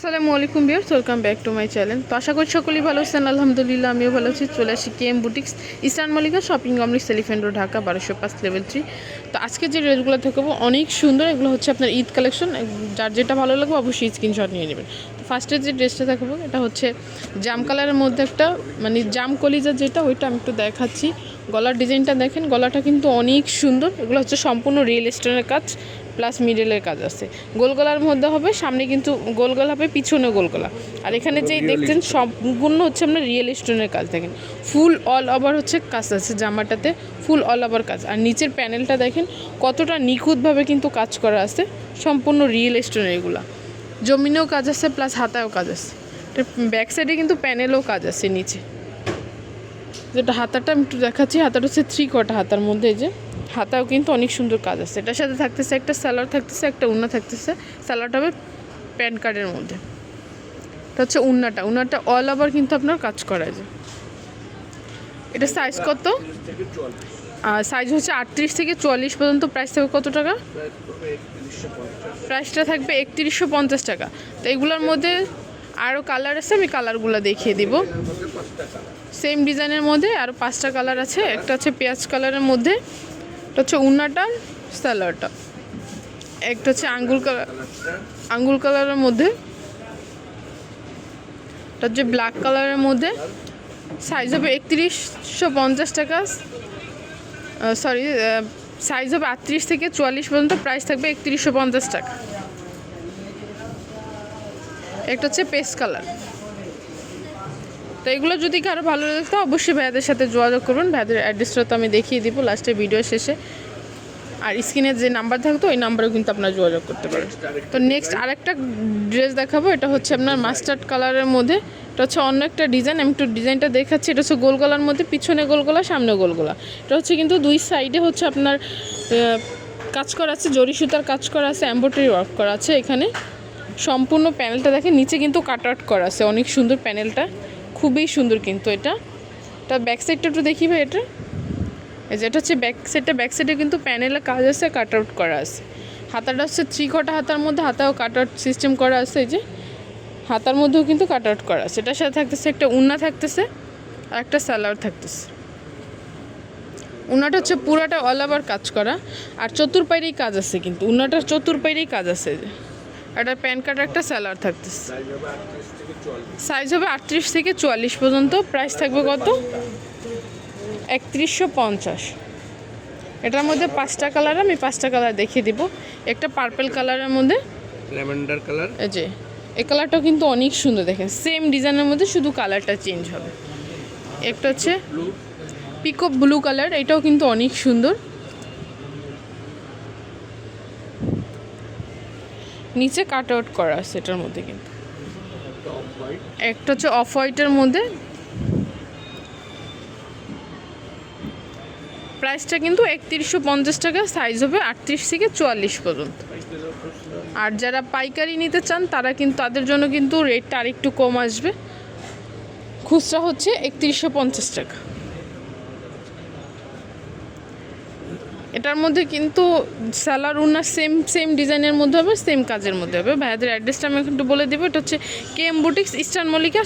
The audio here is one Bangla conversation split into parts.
আসসালামু আলাইকুম viewers, welcome back to my channel. তো আশা করি সকলেই ভালো আছেন। আলহামদুলিল্লাহ আমিও ভালো আছি। চলে আসি KM boutiques, eastern Mallika shopping complex, elephant road, Dhaka 1205 level 3। তো আজকে যে ড্রেসগুলো দেখাবো অনেক সুন্দর। এগুলো হচ্ছে আপনার ঈদ কালেকশন। যার যেটা ভালো লাগবে অবশ্যই স্ক্রিনশট নিয়ে নেবেন। তো ফার্স্টে যে ড্রেসটা দেখাবো এটা হচ্ছে জাম কালারের মধ্যে একটা মানে জাম কলিজা যেটা, ওইটা আমি একটু দেখাচ্ছি। গলার ডিজাইনটা দেখেন, গলাটা কিন্তু অনেক সুন্দর। এগুলো হচ্ছে সম্পূর্ণ রিয়েল স্টোনের কাজ প্লাস মিডলের কাজ আছে। গোল গলার মধ্যে হবে, সামনে কিন্তু গোল গলা হবে, পিছনে গোল গলা। আর এখানে যেই দেখছেন সম্পূর্ণ হচ্ছে আপনার রিয়েল স্টোনের কাজ। দেখেন ফুল অল ওভার হচ্ছে কাজ আছে জামাটাতে, ফুল অল ওভার কাজ। আর নিচের প্যানেলটা দেখেন কতটা নিখুঁতভাবে কিন্তু কাজ করা আছে, সম্পূর্ণ রিয়েল স্টোনের। এগুলা জমিনেও কাজ আছে প্লাস হাতায়ও কাজ আছে। ব্যাক সাইডে কিন্তু প্যানেলও কাজ আছে নিচে। যেটা হাতাটা আমি একটু দেখাচ্ছি, হাতাটা হচ্ছে 3 কোয়ার্টার হাতার মধ্যে। এই যে হাতাও কিন্তু অনেক সুন্দর কাজ আছে। এটার সাথে থাকতেছে একটা সালোয়ার, থাকতেছে একটা উন্না থাকতেছে। সালোয়ারটা হবে প্যান্ট কার্ডের মধ্যে। এটা হচ্ছে উন্নাটা অল ওভার কিন্তু আপনার কাজ করা যায়। এটা সাইজ কত? সাইজ হচ্ছে 38 থেকে 44 পর্যন্ত। প্রাইস থাকবে কত টাকা? প্রাইসটা থাকবে 3150 টাকা। তো এগুলোর মধ্যে আরও কালার আছে, আমি কালারগুলো দেখিয়ে দিব। সেম ডিজাইনের মধ্যে আরও 5টা কালার আছে। একটা হচ্ছে পেঁয়াজ কালারের মধ্যে, এটা হচ্ছে উন্নাটা সালোয়ারটা। একটা হচ্ছে আঙ্গুল কালারের মধ্যে, এটা হচ্ছে ব্ল্যাক কালারের মধ্যে। সাইজ হবে 3150 টাকা, সরি সাইজ হবে 38 থেকে 44 পর্যন্ত। প্রাইস থাকবে 3150 টাকা। একটা হচ্ছে পেস্ট কালার। তো এগুলো যদি কারো ভালো লাগতো অবশ্যই ভাইয়াদের সাথে যোগাযোগ করবেন। ভাইয়াদের অ্যাড্রেসটা তো আমি দেখিয়ে দিব লাস্টে ভিডিও শেষে। আর স্ক্রিনে যে নাম্বার থাকতো ওই নাম্বারেও কিন্তু আপনারা যোগাযোগ করতে পারেন। তো নেক্সট আরেকটা ড্রেস দেখাবো। এটা হচ্ছে আপনার মাস্টার্ড কালারের মধ্যে। এটা হচ্ছে অন্য একটা ডিজাইন, আমি একটু ডিজাইনটা দেখাচ্ছি। এটা হচ্ছে গোল গলার মধ্যে, পিছনে গোল গলা, সামনে গোল গলা। এটা হচ্ছে কিন্তু দুই সাইডে হচ্ছে আপনার কাজ করা আছে, জরি সুতার কাজ করা আছে, এমব্রয়ডারি ওয়ার্ক করা আছে। এখানে সম্পূর্ণ প্যানেলটা দেখেন, নিচে কিন্তু কাট আউট করা আছে। অনেক সুন্দর প্যানেলটা, খুবই সুন্দর কিন্তু এটা ব্যাক সাইডটা একটু দেখি ভাই। এটা এই যে এটা হচ্ছে ব্যাক সাইডে কিন্তু প্যানেলে কাজ আছে, কাট আউট করা আছে। হাতাটা হচ্ছে 3 কোয়ার্টার হাতার মধ্যে, হাতাও কাট আউট সিস্টেম করা আছে। এই যে হাতার মধ্যেও কিন্তু কাট আউট করা আছে। এটার সাথে থাকতেছে একটা উন্না থাকতেছে আর একটা সালোয়ার থাকতেছে। উন্নাটা হচ্ছে পুরাটা অল ওভার কাজ করা আর চতুর্পাইরেই কাজ আছে, কিন্তু উন্নাটার চতুর্পাইরেই কাজ আছে। যে একটা প্যান্ট কার্ড, একটা সালোয়ার থাকতেছে। সাইজ হবে 38 থেকে 44 পর্যন্ত। প্রাইস থাকবে কত? 3150। এটার মধ্যে 5টা কালার, আমি 5টা কালার দেখিয়ে দিব। একটা পার্পল কালারের মধ্যে, ল্যাভেন্ডার কালার। এই যে এই কালারটাও কিন্তু অনেক সুন্দর। দেখেন সেম ডিজাইনের মধ্যে, শুধু কালারটা চেঞ্জ হবে। একটা হচ্ছে পিকক ব্লু কালার, এটাও কিন্তু অনেক সুন্দর। নিচে কাট আউট করা আছে এটার মধ্যে কিন্তু। একটা হচ্ছে অফ হোয়াইটের মধ্যে। প্রাইসটা কিন্তু 3150 টাকা। সাইজ হবে 38 থেকে 44 পর্যন্ত। আর যারা পাইকারি নিতে চান তারা কিন্তু, তাদের জন্য কিন্তু রেটটা আরেকটু কম আসবে। খুচরা হচ্ছে 3150 টাকা। এটার মধ্যে কিন্তু সালোয়ার উন্না সেম ডিজাইনের মধ্যে হবে, সেম কাজের মধ্যে হবে। ভাইয়াদের অ্যাড্রেসটা আমি একটু বলে দেবো। এটা হচ্ছে KM boutiques, eastern Mallika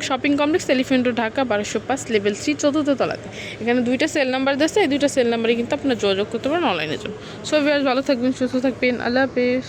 shopping complex, elephant road, Dhaka 1205 level 3, 4th তলাতে। এখানে 2টা সেল নাম্বার দিয়েছে, এই 2টা সেল নাম্বারে কিন্তু আপনারা যোগাযোগ করতে পারেন অনলাইনের জন্য। সো ভিউয়ার্স ভালো থাকবেন, সুস্থ থাকবেন, আল্লাহ হাফেজ।